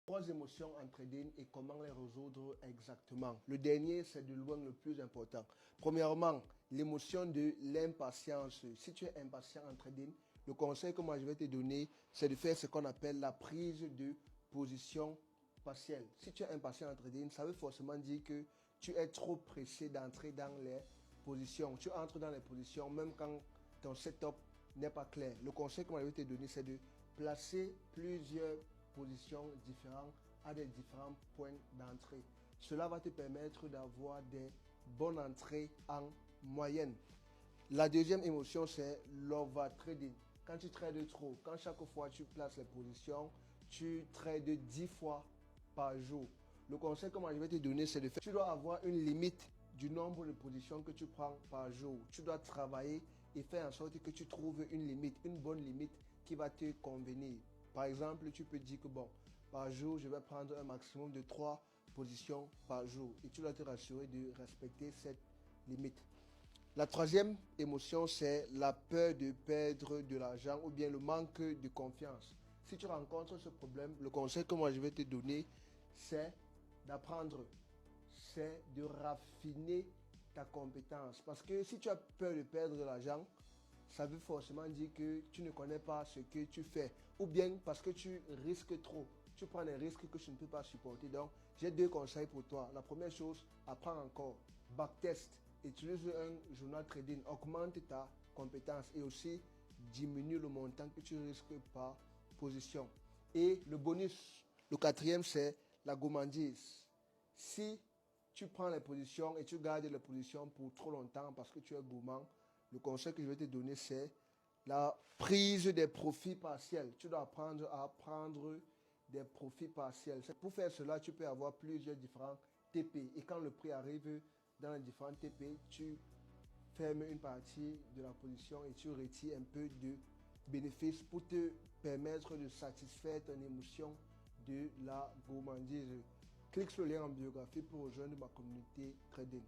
Trois émotions en trading et comment les résoudre exactement. Le dernier, c'est de loin le plus important. Premièrement, l'émotion de l'impatience. Si tu es impatient en trading, le conseil que moi je vais te donner, c'est de faire ce qu'on appelle la prise de position partielle. Si tu es impatient en trading, ça veut forcément dire que tu es trop pressé d'entrer dans les positions. Tu entres dans les positions même quand ton setup n'est pas clair. Le conseil que moi je vais te donner, c'est de placer plusieurs positions différentes à des différents points d'entrée. Cela va te permettre d'avoir des bonnes entrées en moyenne. La deuxième émotion, c'est l'overtrading. Quand tu trades trop, quand chaque fois tu places les positions, tu trades 10 fois par jour. Le conseil que moi je vais te donner, c'est de faire. Tu dois avoir une limite du nombre de positions que tu prends par jour. Tu dois travailler et faire en sorte que tu trouves une limite, une bonne limite qui va te convenir. Par exemple, tu peux dire que bon, par jour, je vais prendre un maximum de 3 positions par jour. Et tu dois te rassurer de respecter cette limite. La troisième émotion, c'est la peur de perdre de l'argent ou bien le manque de confiance. Si tu rencontres ce problème, le conseil que moi je vais te donner, c'est d'apprendre, c'est de raffiner ta compétence. Parce que si tu as peur de perdre de l'argent, ça veut forcément dire que tu ne connais pas ce que tu fais. Ou bien parce que tu risques trop. Tu prends des risques que tu ne peux pas supporter. Donc, j'ai deux conseils pour toi. La première chose, apprends encore. Backtest. Utilise un journal trading. Augmente ta compétence et aussi diminue le montant que tu risques par position. Et le bonus, le quatrième, c'est la gourmandise. Si tu prends les positions et tu gardes les positions pour trop longtemps parce que tu es gourmand, le conseil que je vais te donner, c'est la prise des profits partiels. Tu dois apprendre à prendre des profits partiels. Pour faire cela, tu peux avoir plusieurs différents TP. Et quand le prix arrive dans les différents TP, tu fermes une partie de la position et tu retires un peu de bénéfice pour te permettre de satisfaire ton émotion de la gourmandise. Clique sur le lien en biographie pour rejoindre ma communauté trading.